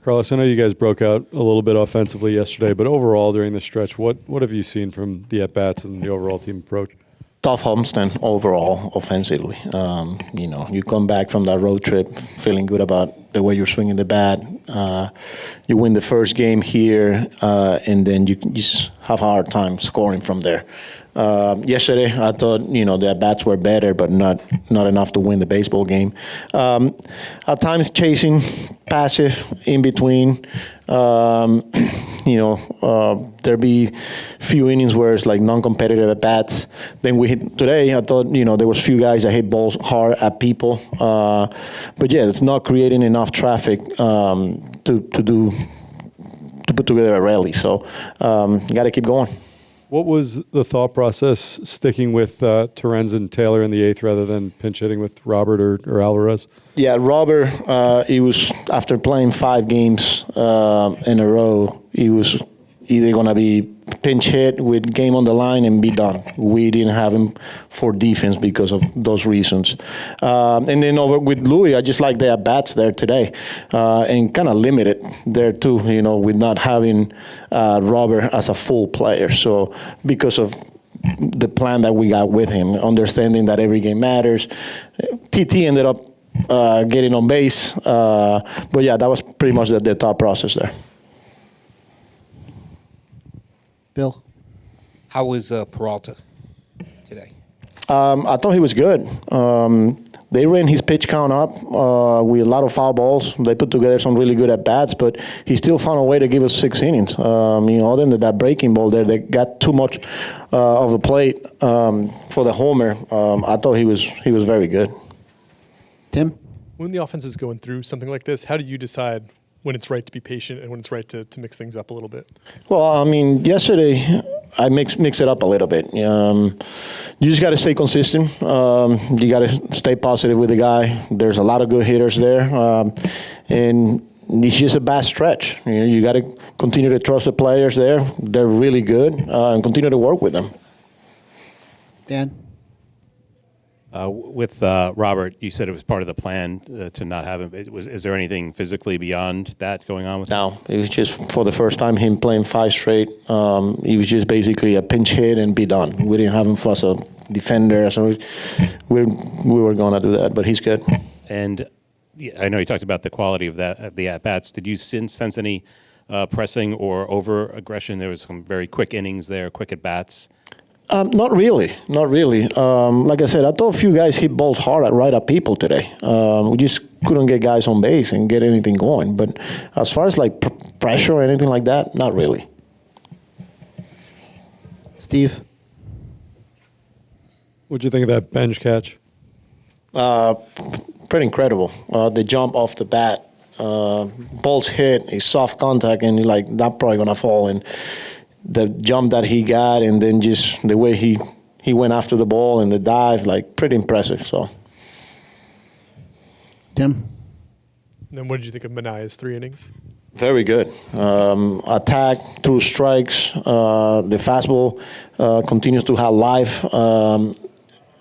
Carlos, I know you guys broke out a little bit offensively yesterday, but overall during the stretch, what have you seen from the at-bats and the overall team approach? Tough homestand overall offensively. You come back from that road trip feeling good about the way you're swinging the bat. You win the first game here, and then you just have a hard time scoring from there. Yesterday, I thought the at-bats were better, but not enough to win the baseball game. At times, chasing, passive, in between. There be few innings where it's like non-competitive at bats. Then we hit today. I thought there was few guys that hit balls hard at people, but yeah, it's not creating enough traffic to put together a rally. So got to keep going. What was the thought process sticking with Terens and Taylor in the eighth rather than pinch hitting with Robert or Alvarez? Yeah, Robert, he was, after playing 5 games in a row, he was either going to be pinch hit with game on the line and be done. We didn't have him for defense because of those reasons. And then over with Louis, I just like the at-bats there today and kind of limited there too, with not having Robert as a full player. So because of the plan that we got with him, understanding that every game matters, TT ended up getting on base. But yeah, that was pretty much the thought process there. Bill? How was Peralta today? I thought he was good. They ran his pitch count up with a lot of foul balls. They put together some really good at-bats, but he still found a way to give us 6 innings. Other than that breaking ball there, they got too much of a plate for the homer. I thought he was very good. Tim? When the offense is going through something like this, how do you decide when it's right to be patient and when it's right to mix things up a little bit? Well, yesterday I mix it up a little bit. You just got to stay consistent. You got to stay positive with the guy. There's a lot of good hitters there, and it's just a bad stretch. You got to continue to trust the players there. They're really good, and continue to work with them. Dan? With Robert, you said it was part of the plan to not have him. Is there anything physically beyond that going on with him? No, it was just for the first time him playing 5 straight. He was just basically a pinch hit and be done. We didn't have him for as a defender, so we were going to do that, but he's good. And I know you talked about the quality of the at-bats. Did you sense any pressing or over-aggression? There was some very quick innings there, quick at-bats. Not really. Like I said, I thought a few guys hit balls hard right at people today. We just couldn't get guys on base and get anything going. But as far as like pressure or anything like that, not really. Steve? What'd you think of that Benge catch? Pretty incredible. The jump off the bat, balls hit, a soft contact, and you're like, that's probably going to fall. And the jump that he got, and then just the way he went after the ball and the dive, like pretty impressive. So, Tim? And then what did you think of Manaya's 3 innings? very good. Attack through strikes. The fastball continues to have life.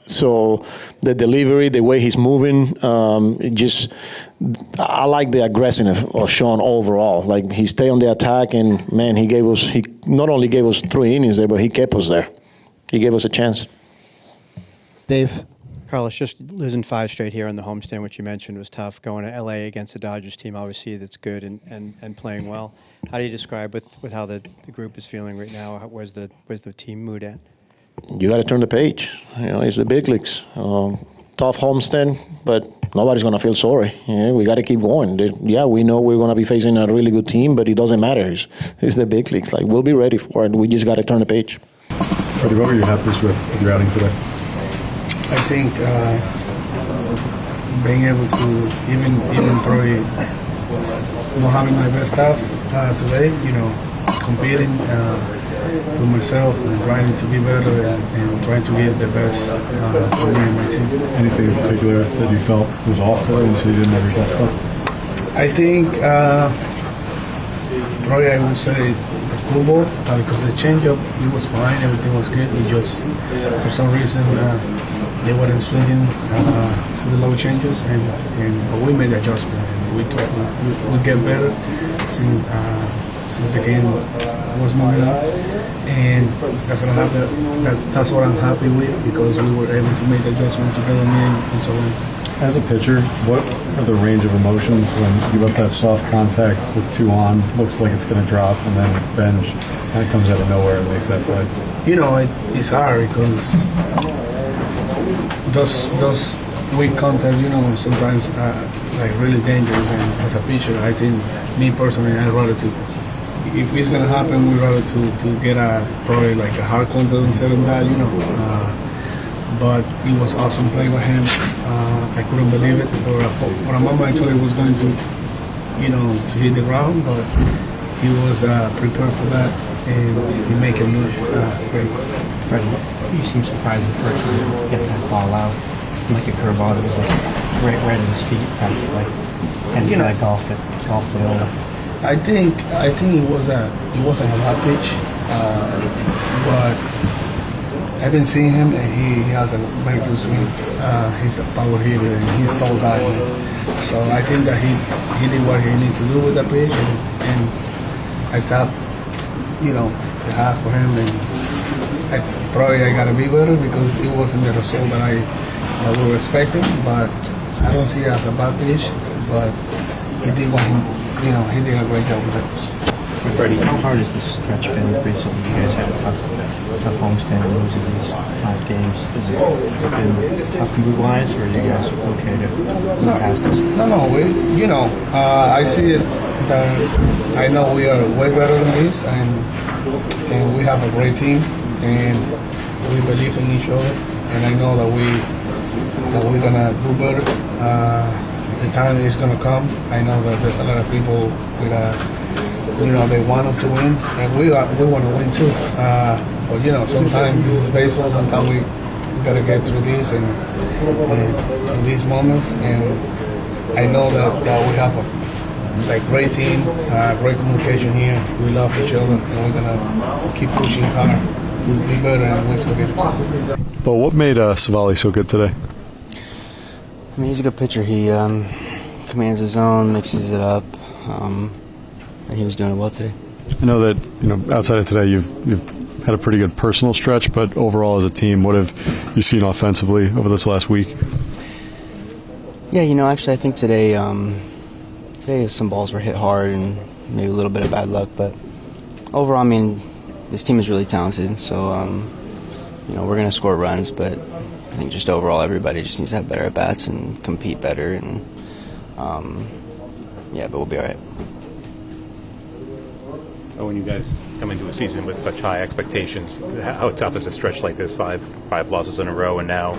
So the delivery, the way he's moving, I like the aggressiveness of Sean overall. Like he stayed on the attack, and man, he not only gave us 3 innings there, but he kept us there. He gave us a chance. Dave? Carlos, just losing 5 straight here on the homestand, which you mentioned was tough. Going to LA against the Dodgers team, obviously that's good and playing well. How do you describe with how the group is feeling right now? Where's the team mood at? You got to turn the page. It's the big leagues. Tough homestand, but nobody's going to feel sorry. We got to keep going. Yeah, we know we're going to be facing a really good team, but it doesn't matter. It's the big leagues. Like, we'll be ready for it. We just got to turn the page. Freddy, what were you happiest with your outing today? I think being able to even probably not having my best stuff today, competing for myself and trying to be better and trying to get the best for me and my team. Anything in particular that you felt was off today, so you didn't have your best stuff? I think probably I would say the curveball because the changeup, it was fine, everything was good. It just, for some reason, they weren't swinging to the low changes, but we made the adjustment. we get better since the game was moving up, and that's what I'm happy with, because we were able to make adjustments together, me and so on. As a pitcher, what are the range of emotions when you give up that soft contact with 2 on, looks like it's going to drop, and then Benge kind of comes out of nowhere and makes that play? You know, it's hard because those weak contacts, you know, sometimes like really dangerous. And as a pitcher, I think, me personally, I'd rather to, if it's gonna happen, we'd rather to get probably like a hard contact instead of that, you know. But it was awesome playing with him. I couldn't believe it. For a moment, I thought he was going to, you know, to hit the ground, but he was prepared for that, and he made it look great. Freddy, you seem surprised at first when you get that ball out. It seemed like a curveball that was like right at his feet practically, and you know, golfed it over. I think it wasn't a bad pitch, but I've been seeing him, and he has a very good swing. He's a power hitter, and he's tall guy. So I think that he did what he needs to do with the pitch, and I thought, you know, the half for him, and I gotta be better because it wasn't the result that we were expecting. But I don't see it as a bad pitch, but he did what he did a great job with it. Freddy, how hard has this stretch been recently? You guys had a tough homestand, losing these 5 games. Has it been tough mood-wise, or are you guys okay to move past this? No, I see it that I know we are way better than this, and we have a great team, and we believe in each other, and I know that we're gonna do better. The time is gonna come. I know that there's a lot of people with they want us to win, and we want to win too. But sometimes this is baseball. Sometimes we gotta get through this and through these moments. And I know that we have a great team, great communication here. We love each other, and we're gonna keep pushing hard to be better and win some games. But what made Savali so good today? I mean, he's a good pitcher. He commands his zone, mixes it up, and he was doing it well today. I know that outside of today, you've had a pretty good personal stretch, but overall as a team, what have you seen offensively over this last week? Yeah, actually, I think today some balls were hit hard and maybe a little bit of bad luck, but overall, I mean, this team is really talented, so we're going to score runs, but I think just overall everybody just needs to have better at bats and compete better, and but we'll be all right. When you guys come into a season with such high expectations, how tough is a stretch like this? Five losses in a row, and now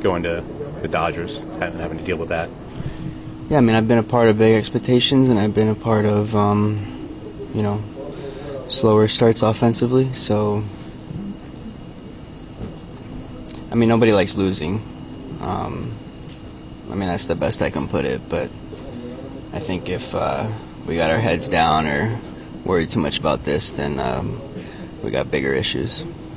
going to the Dodgers and having to deal with that. Yeah, I mean, I've been a part of big expectations, and I've been a part of slower starts offensively. So, I mean, nobody likes losing. I mean, that's the best I can put it. But I think if we got our heads down or worried too much about this, then we got bigger issues.